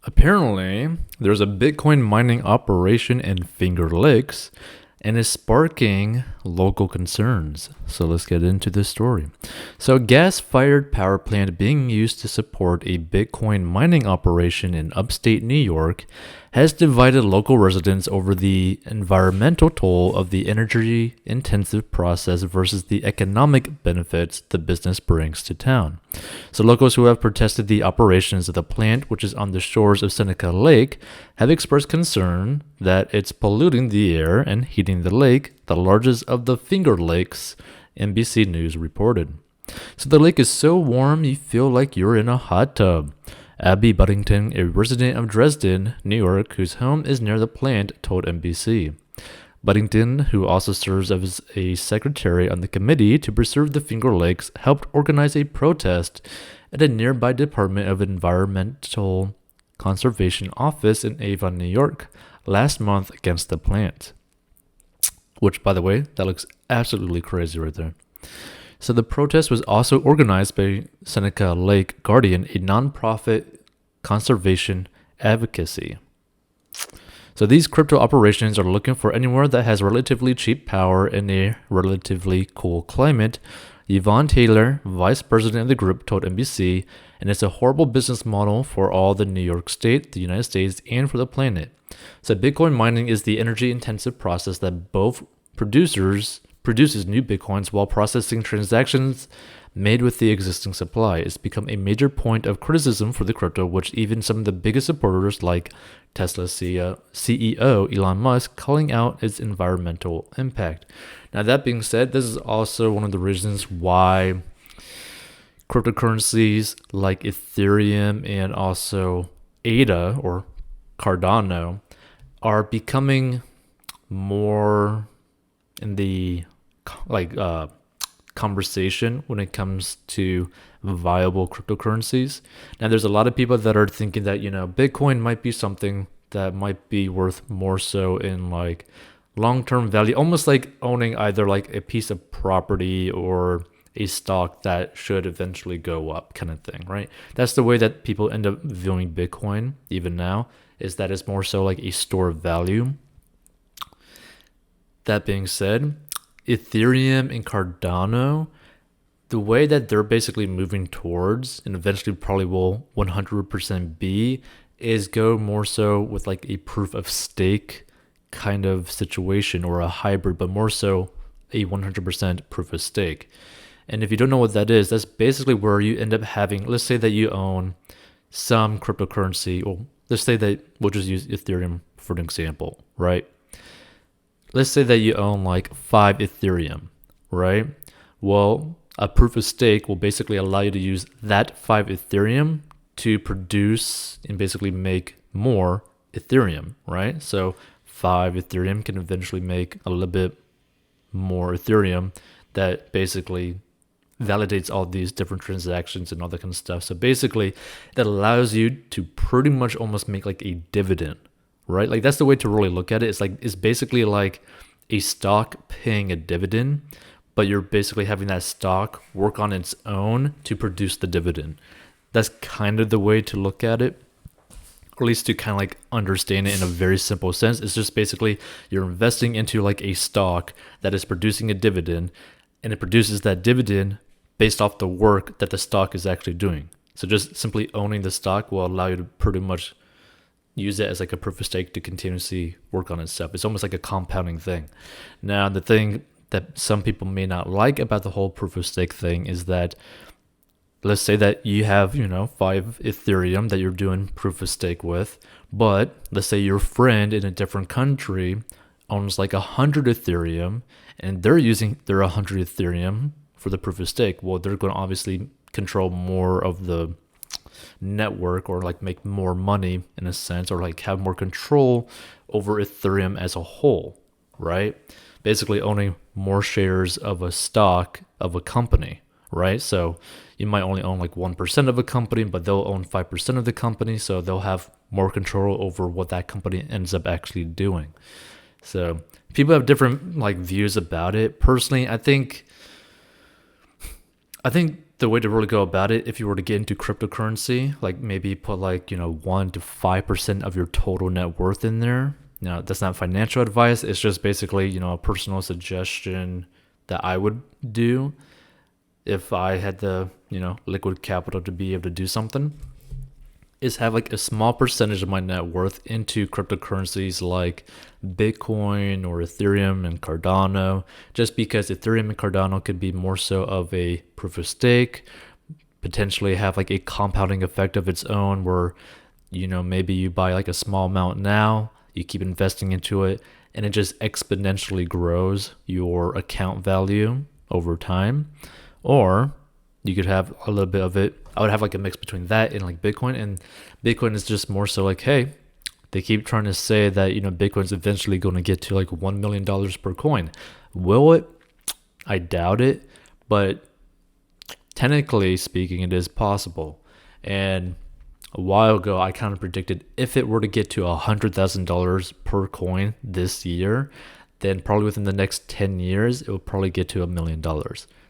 Apparently, there's a Bitcoin mining operation in Finger Lakes and is sparking local concerns. So let's get into this story. So, a gas-fired power plant being used to support a Bitcoin mining operation in upstate New York has divided local residents over the environmental toll of the energy-intensive process versus the economic benefits the business brings to town. So locals who have protested the operations of the plant, which is on the shores of Seneca Lake, have expressed concern that it's polluting the air and heating the lake, the largest of the Finger Lakes, NBC News reported. So the lake is so warm you feel like you're in a hot tub. Abby Buddington, a resident of Dresden, New York, whose home is near the plant, told NBC. Buddington, who also serves as a secretary on the committee to preserve the Finger Lakes, helped organize a protest at a nearby Department of Environmental Conservation office in Avon, New York, last month against the plant. Which, by the way, that looks absolutely crazy right there. So the protest was also organized by Seneca Lake Guardian, a nonprofit conservation advocacy. So these crypto operations are looking for anywhere that has relatively cheap power in a relatively cool climate. Yvonne Taylor, vice president of the group, told NBC, and it's a horrible business model for all the New York State, the United States, and for the planet. So Bitcoin mining is the energy-intensive process that both produces new Bitcoins while processing transactions made with the existing supply. It's become a major point of criticism for the crypto, which even some of the biggest supporters like Tesla CEO Elon Musk calling out its environmental impact. Now, that being said, this is also one of the reasons why cryptocurrencies like Ethereum and also ADA or Cardano are becoming more in the conversation when it comes to viable cryptocurrencies. Now, there's a lot of people that are thinking that, Bitcoin might be something that might be worth more so in like long-term value, almost like owning either like a piece of property or a stock that should eventually go up kind of thing, right? That's the way that people end up viewing Bitcoin even now, is that it's more so like a store of value. That being said, Ethereum and Cardano, the way that they're basically moving towards, and eventually probably will 100% be, is go more so with like a proof of stake kind of situation or a hybrid, but more so a 100% proof of stake. And if you don't know what that is, that's basically where you end up having, let's say that you own some cryptocurrency, or let's say that we'll just use Ethereum for an example, right? Let's say that you own like 5 Ethereum, right? Well, a proof of stake will basically allow you to use that 5 Ethereum to produce and basically make more Ethereum, right? So 5 Ethereum can eventually make a little bit more Ethereum that basically validates all these different transactions and all that kind of stuff. So basically, that allows you to pretty much almost make like a dividend, right? Like that's the way to really look at it. It's basically like a stock paying a dividend, but you're basically having that stock work on its own to produce the dividend. That's kind of the way to look at it, or at least to kind of like understand it in a very simple sense. It's just basically you're investing into like a stock that is producing a dividend, and it produces that dividend based off the work that the stock is actually doing. So just simply owning the stock will allow you to pretty much use it as like a proof of stake to continuously work on itself. It's almost like a compounding thing. Now, the thing that some people may not like about the whole proof of stake thing is that, let's say that you have, 5 Ethereum that you're doing proof of stake with, but let's say your friend in a different country owns like 100 Ethereum and they're using their 100 Ethereum for the proof of stake. Well, they're going to obviously control more of the network, or like make more money in a sense, or like have more control over Ethereum as a whole, right? Basically owning more shares of a stock of a company, right? So you might only own like 1% of a company, but they'll own 5% of the company, so they'll have more control over what that company ends up actually doing. So people have different like views about it. Personally, I think the way to really go about it, if you were to get into cryptocurrency, like maybe put like, 1 to 5% of your total net worth in there. Now, that's not financial advice. It's just basically, a personal suggestion that I would do if I had the, liquid capital to be able to do something, is have like a small percentage of my net worth into cryptocurrencies like Bitcoin or Ethereum and Cardano, just because Ethereum and Cardano could be more so of a proof of stake, potentially have like a compounding effect of its own where, maybe you buy like a small amount now, you keep investing into it, and it just exponentially grows your account value over time. Or you could have a little bit of it. I would have like a mix between that and like Bitcoin. And Bitcoin is just more so like, hey, they keep trying to say that, Bitcoin's eventually going to get to like $1 million per coin. Will it? I doubt it. But technically speaking, it is possible. And a while ago, I kind of predicted if it were to get to $100,000 per coin this year, then probably within the next 10 years, it will probably get to $1 million.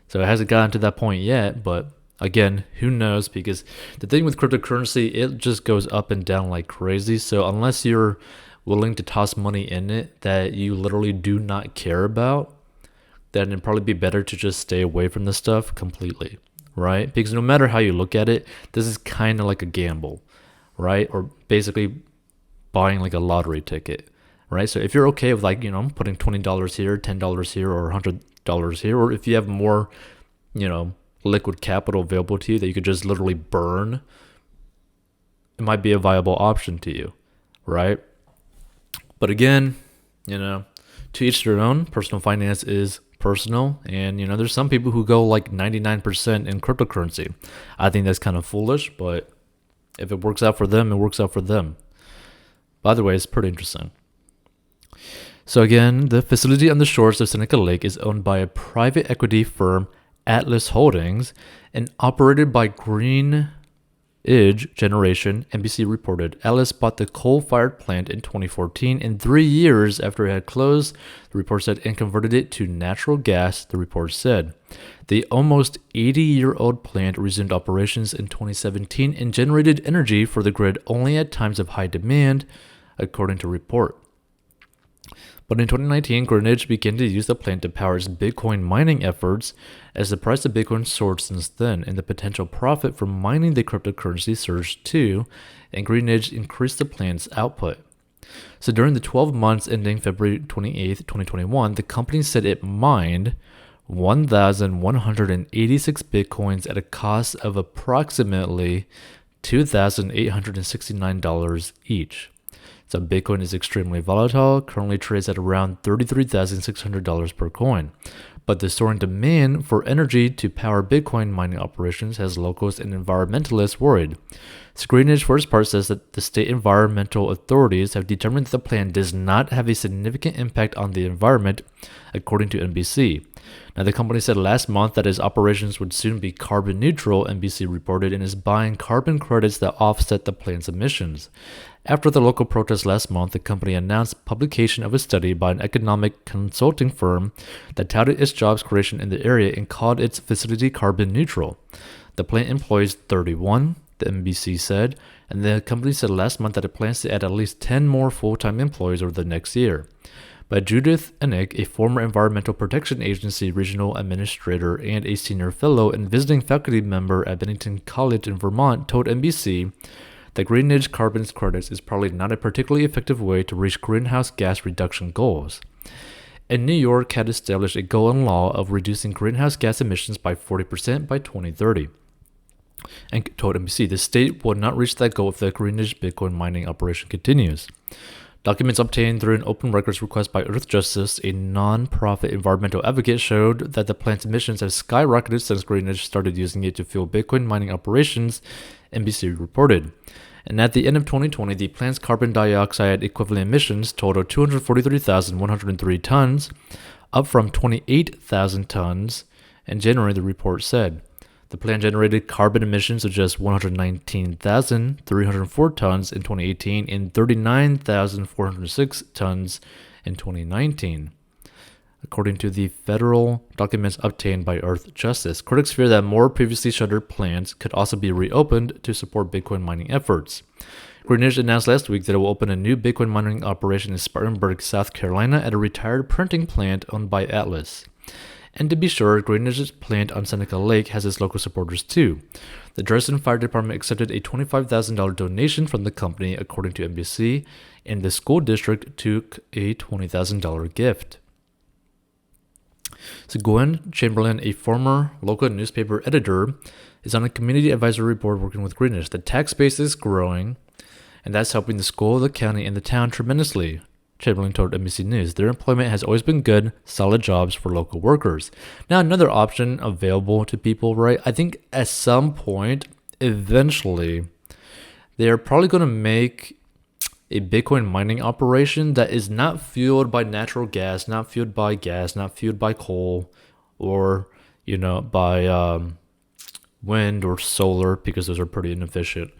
So it hasn't gotten to that point yet, but again, who knows? Because the thing with cryptocurrency, it just goes up and down like crazy. So unless you're willing to toss money in it that you literally do not care about, then it'd probably be better to just stay away from this stuff completely, right? Because no matter how you look at it, this is kind of like a gamble, right? Or basically buying like a lottery ticket, right? So if you're okay with like, putting $20 here, $10 here, or $100 here, or if you have more, liquid capital available to you that you could just literally burn, it might be a viable option to you, right? But again, to each their own. Personal finance is personal, and there's some people who go like 99% in cryptocurrency. I think that's kind of foolish, but if it works out for them, it works out for them. By the way, it's pretty interesting. So again, the facility on the shores of Seneca Lake is owned by a private equity firm, Atlas Holdings, and operated by Green Edge Generation. NBC reported Atlas bought the coal-fired plant in 2014, and 3 years after it had closed, the report said, and converted it to natural gas, the report said. The almost 80-year-old plant resumed operations in 2017 and generated energy for the grid only at times of high demand, according to report. But in 2019, Green Edge began to use the plant to power its Bitcoin mining efforts as the price of Bitcoin soared since then, and the potential profit from mining the cryptocurrency surged too, and Green Edge increased the plant's output. So during the 12 months ending February 28, 2021, the company said it mined 1,186 Bitcoins at a cost of approximately $2,869 each. So Bitcoin is extremely volatile, currently trades at around $33,600 per coin. But the soaring demand for energy to power Bitcoin mining operations has locals and environmentalists worried. Green Edge, for its part, says that the state environmental authorities have determined that the plan does not have a significant impact on the environment, according to NBC. Now, the company said last month that its operations would soon be carbon neutral, NBC reported, and is buying carbon credits that offset the plan's emissions. After the local protest last month, the company announced publication of a study by an economic consulting firm that touted its jobs creation in the area and called its facility carbon neutral. The plant employs 31, the NBC said, and the company said last month that it plans to add at least 10 more full-time employees over the next year. But Judith Ennick, a former Environmental Protection Agency regional administrator and a senior fellow and visiting faculty member at Bennington College in Vermont, told NBC that Green Edge carbon credits is probably not a particularly effective way to reach greenhouse gas reduction goals. And New York had established a goal in law of reducing greenhouse gas emissions by 40% by 2030. And told NBC the state will not reach that goal if the Green Edge Bitcoin mining operation continues. Documents obtained through an open records request by Earthjustice, a non-profit environmental advocate, showed that the plant's emissions have skyrocketed since Green Edge started using it to fuel Bitcoin mining operations, NBC reported. And at the end of 2020, the plant's carbon dioxide equivalent emissions totaled 243,103 tons, up from 28,000 tons in January, the report said. The plant generated carbon emissions of just 119,304 tons in 2018 and 39,406 tons in 2019. according to the federal documents obtained by Earthjustice. Critics fear that more previously shuttered plants could also be reopened to support Bitcoin mining efforts. Greenidge announced last week that it will open a new Bitcoin mining operation in Spartanburg, South Carolina at a retired printing plant owned by Atlas. And to be sure, Greenidge's plant on Seneca Lake has its local supporters too. The Dresden Fire Department accepted a $25,000 donation from the company, according to NBC, and the school district took a $20,000 gift. So Gwen Chamberlain, a former local newspaper editor, is on a community advisory board working with Greenidge. The tax base is growing, and that's helping the school, the county, and the town tremendously, Chamberlain told NBC News. Their employment has always been good, solid jobs for local workers. Now, another option available to people, right? I think at some point, eventually, they are probably going to make a Bitcoin mining operation that is not fueled by natural gas, not fueled by gas, not fueled by coal, or, by wind or solar, because those are pretty inefficient.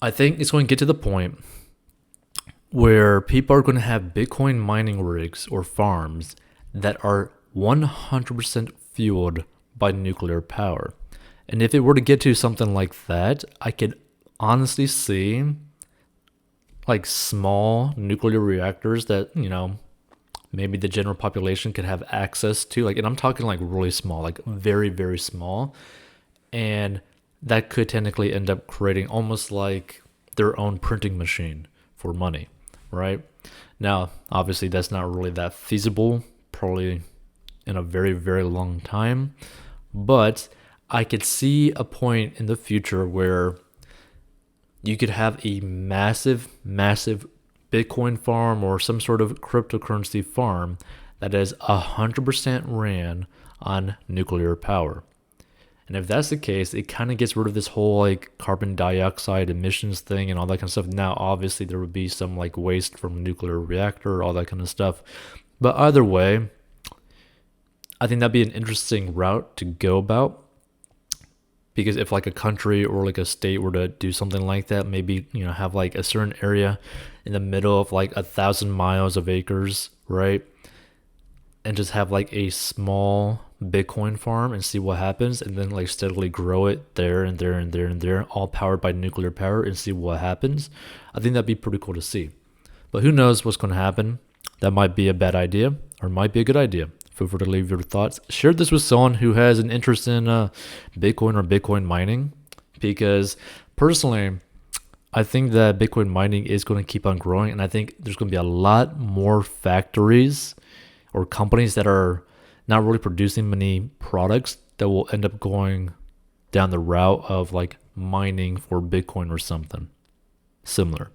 I think it's going to get to the point where people are going to have Bitcoin mining rigs or farms that are 100% fueled by nuclear power. And if it were to get to something like that, I could honestly see like small nuclear reactors that, maybe the general population could have access to. And I'm talking like really small, like very, very small. And that could technically end up creating almost like their own printing machine for money, right? Now, obviously, that's not really that feasible, probably in a very, very long time. But I could see a point in the future where you could have a massive, massive Bitcoin farm or some sort of cryptocurrency farm that is 100% ran on nuclear power. And if that's the case, it kind of gets rid of this whole like carbon dioxide emissions thing and all that kind of stuff. Now, obviously, there would be some like waste from a nuclear reactor, all that kind of stuff. But either way, I think that'd be an interesting route to go about. Because if like a country or like a state were to do something like that, maybe, have like a certain area in the middle of like 1,000 miles of acres, right? And just have like a small Bitcoin farm and see what happens, and then like steadily grow it there and there and there and there, all powered by nuclear power, and see what happens. I think that'd be pretty cool to see. But who knows what's going to happen? That might be a bad idea or might be a good idea. Feel free to leave your thoughts. Share this with someone who has an interest in Bitcoin or Bitcoin mining, because personally, I think that Bitcoin mining is going to keep on growing, and I think there's going to be a lot more factories or companies that are not really producing many products that will end up going down the route of like mining for Bitcoin or something similar.